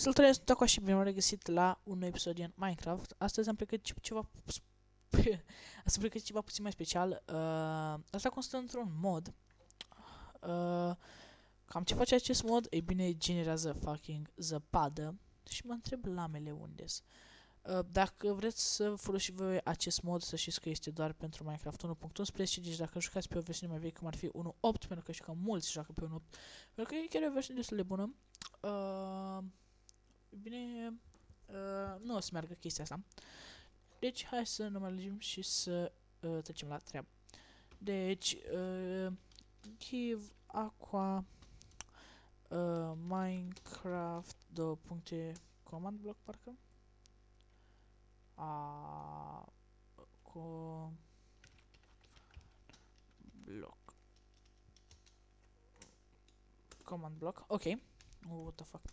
Salutare, acum și bine am regăsit la un nou episod din Minecraft. Astăzi am pregătit ceva Astăzi am pregătit ceva puțin mai special. Asta constă într-un mod. Cam ce face acest mod? Ei bine, generează fucking zăpadă. Și mă întreb lamele unde-s. Dacă vreți să folosiți voi acest mod, să știți că este doar pentru Minecraft 1.11, deci dacă jucați pe o versiune mai veche, cum ar fi 1.8, pentru că știu că mulți joacă pe 1.8, pentru că e chiar o versiune destul de bună. Bine, nu o să meargă chestia asta. Deci, hai să nu mai lungim și să trecem la treabă. Deci, give aqua Minecraft două puncte command block parcă. Block. Command block. Ok. What the fuck.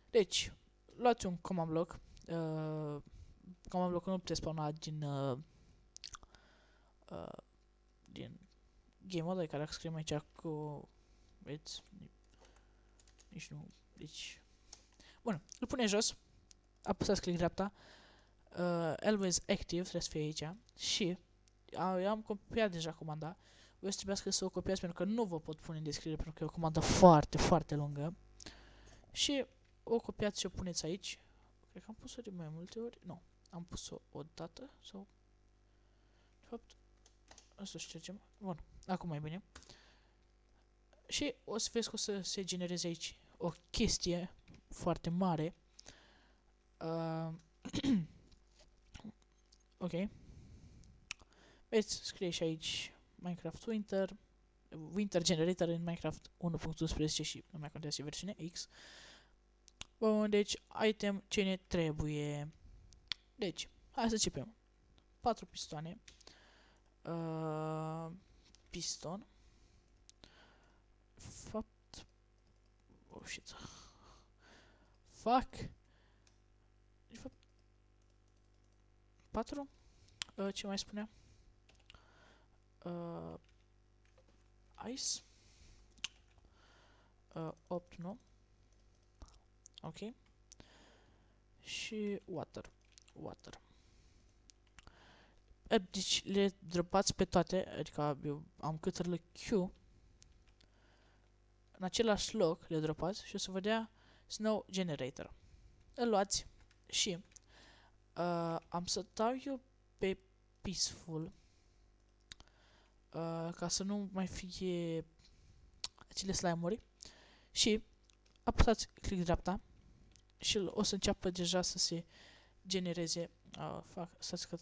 Deci, luați un command block. Command block nu puteți spawna din game mode, care dacă scriem aici cu vedeți, nici nu, deci bun, îl pune jos, apăsați click dreapta, always active, trebuie să fie aici și eu am copiat deja comanda. Voi trebuie să o copiați pentru că nu vă pot pune în descriere pentru că e o comandă foarte, foarte lungă și o copiați și o puneți aici. Cred că am pus-o de mai multe ori, nu, am pus-o o dată sau de fapt asta ștergem, bun, acum mai bine. Și o să vezi că o să se genereze aici o chestie foarte mare. Ok. Veți scrie și aici Minecraft Winter Generator în Minecraft 1.11 și nu mai contează și versiune X. Bun, deci item ce ne trebuie. Deci, hai să începem. 4 pistoane. Piston. Fapt. Oh shit. Fuck. De fapt 4. Ce mai spunea? Ice. 8, nu? Ok. Și water. Deci le dropați pe toate, adică eu am câtărle Q. În același loc le dropați și o să vă dea Snow Generator. Îl luați și am să dau eu pe Peaceful ca să nu mai fie acele slime-uri și apăsați click dreapta și o să înceapă deja să se genereze. Stați că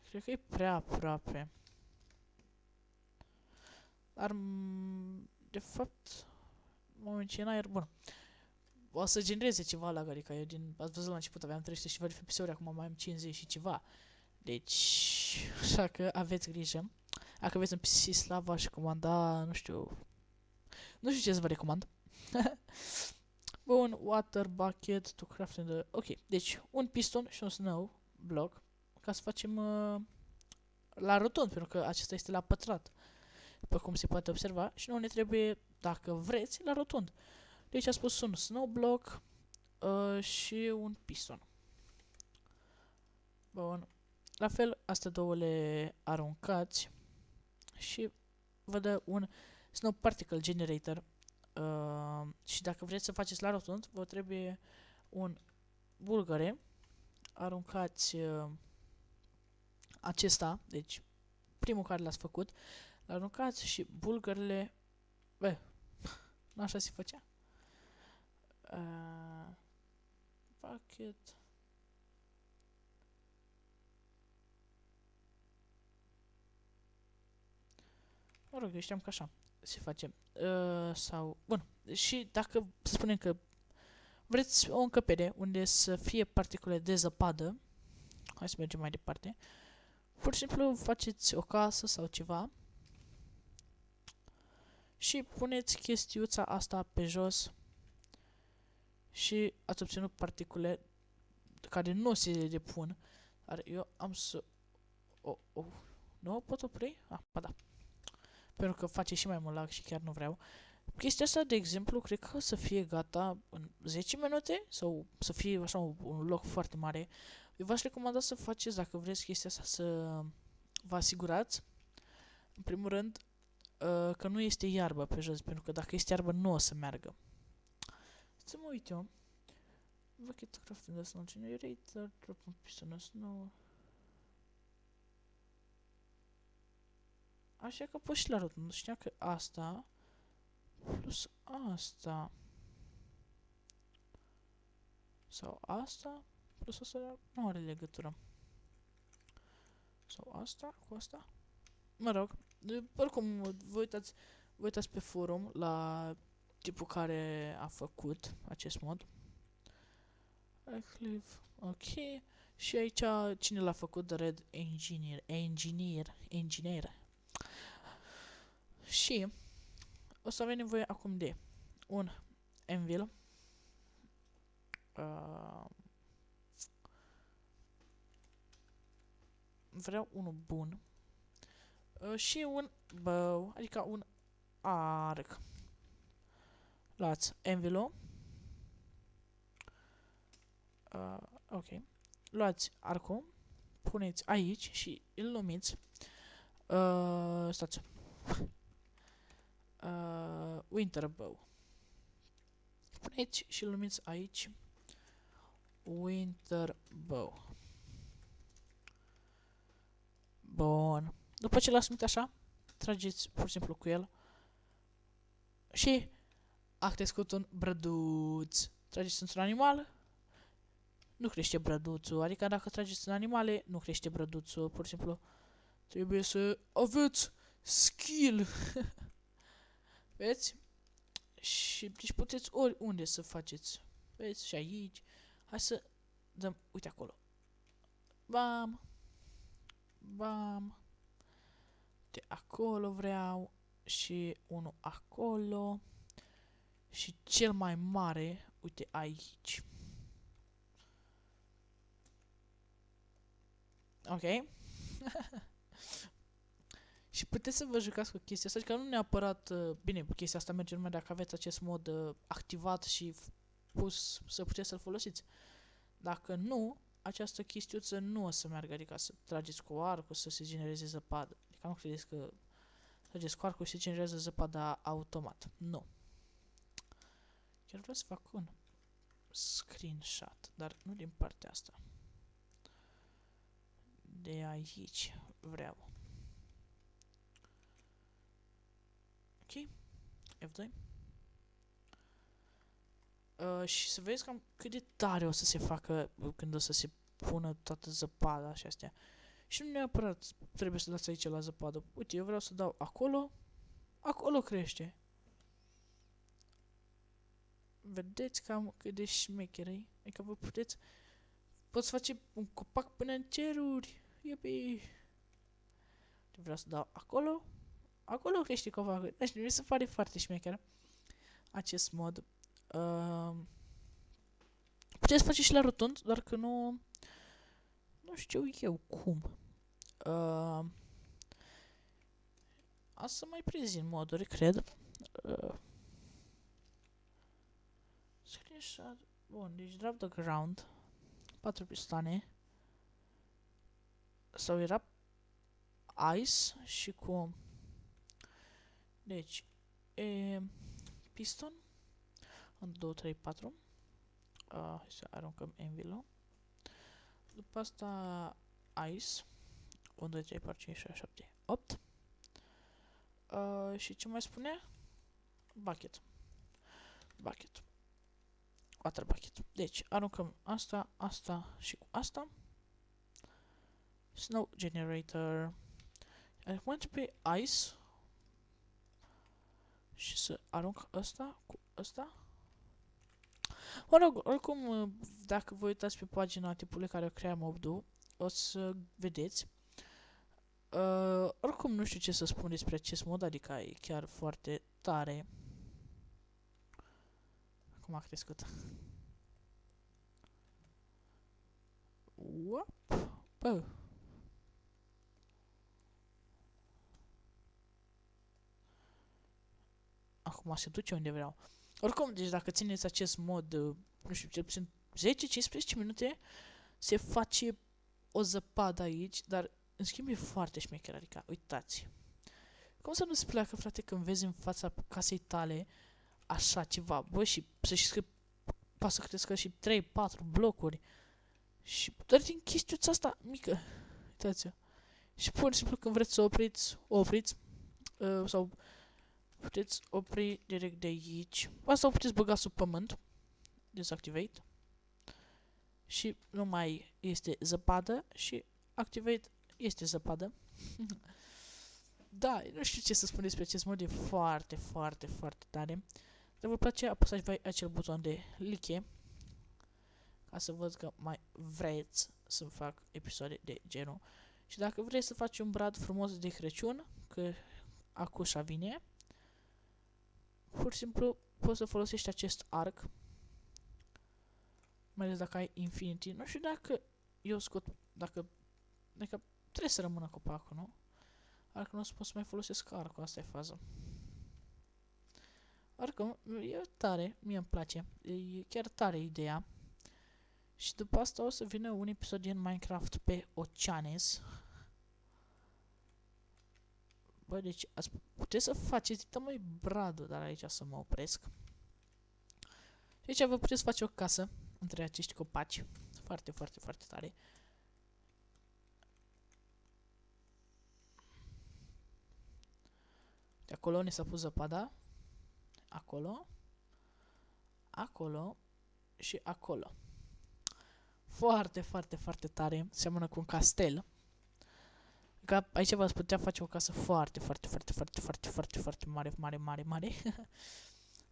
cred că e prea aproape. Dar de fapt moment ce în aer, bun. O să genereze ceva la adică eu ați văzut la început aveam 300 și ceva de FPS-uri, acum mai am 50 și ceva. Deci, așa că aveți grijă. Dacă aveți un PC slab, v-aș comanda, nu știu ce să vă recomand. Bun, water bucket to craft in the... Ok, deci un piston și un snow block ca să facem la rotund, pentru că acesta este la pătrat, după cum se poate observa, și nu ne trebuie, dacă vreți, la rotund. Deci a spus un snow block și un piston. Bun. La fel, astea două le aruncați și vă dă un snow particle generator. Și dacă vreți să faceți la rotund, vă trebuie un bulgăre. Aruncați acesta, deci primul care l-ați făcut, l-aruncați și bulgările, nu așa se făcea. Bucket. Mă rog, eu știam că așa se face. Sau, bun, și dacă să spunem că vreți o încăpere unde să fie particule de zăpadă, hai să mergem mai departe, pur și simplu faceți o casă sau ceva și puneți chestiuța asta pe jos și ați obținut particule care nu se depun, dar eu am să... Nu o pot opri? Ba da. Pentru că face și mai mult lag și chiar nu vreau. Chestia asta, de exemplu, cred că o să fie gata în 10 minute sau să fie așa un loc foarte mare. Eu v-aș recomanda să faceți, dacă vreți chestia asta, să vă asigurați, în primul rând, că nu este iarbă pe jos, pentru că dacă este iarbă nu o să meargă. Să mă uit eu. Bucket crafting the snow generator, drop a piston of snow. Așa că pot și la rotund. Știa că asta plus asta sau asta plus asta nu are legătură. Sau asta cu asta? Mă rog, oricum vă uitați pe forum la tipul care a făcut acest mod. Ok. Și aici cine l-a făcut? The Red Engineer. Și o să avem nevoie acum de un anvil. Vreau unul bun. Și un bow, adică un arc. Luați anvil-ul. Ok. Luați arcul, puneți aici și îl numiți. Stați. Winter bow. Puneți și îl numiți aici. Winter bow. Bun. După ce l-ați numit așa, trageți pur și simplu cu el. Și a crescut un brăduț. Trageți într-un animal, nu crește brăduțul. Adică dacă trageți în animale, nu crește brăduțul. Pur și simplu trebuie să aveți skill. Vezi? Și deci puteți oriunde să faceți. Vezi? Și aici. Hai să dăm, uite acolo. Bam. Bam. De acolo vreau. Și unul acolo. Și cel mai mare, uite aici. Ok? Și puteți să vă jucați cu chestia asta, adică nu neapărat, bine, chestia asta merge numai dacă aveți acest mod activat și pus să puteți să-l folosiți. Dacă nu, această chestiuță nu o să meargă, adică să trageți cu arcul, să se genereze zăpadă. Adică nu credeți că trageți cu arcul și se generează zăpada automat. Nu. Chiar vreau să fac un screenshot, dar nu din partea asta. De aici vreau. Ok. F2. Și să vezi cam cât de tare o să se facă când o să se pună toată zăpada și astea. Și nu neapărat trebuie să dați aici la zăpadă. Uite, eu vreau să dau acolo. Acolo crește. Vedeți cam cât de șmecherei. Adică vă poți face un copac până în ceruri. Iubi. Vreau să dau acolo. Acolo crește copacul. Deci mi se pare foarte șmecher acest mod. Puteți face și la rotund, doar că nu știu eu cum. A să mai prezint moduri, cred. Screenshot. Bun, deci drop the ground. 4 pistoane. Sau era ice și cu... Deci, piston. 1, 2, 3, 4. Hai să aruncăm anvil-ul. După asta ice. 1, 2, 3, 4, 5, 6, 7, 8. Și ce mai spune? Bucket. Bucket. Water bucket. Deci, aruncăm asta, asta și cu asta. Snow generator. Acum trebuie ice. Și să arunc asta cu asta. Mă rog, oricum, dacă vă uitați pe pagina tipului care crea Mobdu, o să vedeți. Oricum nu știu ce să spun despre acest mod, adică e chiar foarte tare. Cum a crescut. Uap. Bă. Acum acum se duce unde vreau. Oricum, deci dacă țineți acest mod, nu știu, cel puțin 10-15 minute, se face o zăpadă aici, dar în schimb e foarte șmecher, adică, uitați. Cum să nu-ți placă, frate, când vezi în fața casei tale așa ceva, bă, și să știți că poate să crească și 3-4 blocuri și doar din chestiuța asta mică, uitați-o. Și pur și simplu când vreți să opriți, sau puteți opri direct de aici. Asta o puteți băga sub pământ, dezactivate, și nu mai este zăpadă și activate este zăpadă. Da, nu știu ce să spun despre acest mod, e foarte, foarte, foarte tare. Dacă vă place, apăsați voi acel buton de like ca să văd că mai vreți să fac episoade de genul. Și dacă vrei să faci un brad frumos de Crăciun, că acușa vine, pur și simplu poți să folosești acest arc, mai ales dacă ai Infinity. Nu știu dacă eu scot, dacă trebuie să rămână copacul, nu? Arc nu o să pot să mai folosesc arcul, asta e faza. Oricum, e tare, mie îmi place, e chiar tare ideea. Și după asta o să vină un episod din Minecraft pe Oceanes. Bă, deci puteți să faceți, dă mai bradul, dar aici să mă opresc. Și aici vă puteți face o casă între acești copaci. Foarte, foarte, foarte tare. De acolo ne s-a pus zăpada. Acolo. Acolo. Și acolo. Foarte, foarte, foarte tare. Seamănă cu un castel. Că aici v-ați putea face o casă foarte, foarte, foarte, foarte, foarte, foarte, foarte mare, mare, mare, mare.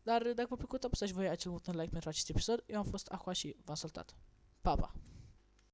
Dar dacă v-a plăcut, apăsați voi acel buton like pentru acest episod. Eu am fost Aqua și v-am salutat. Pa, pa!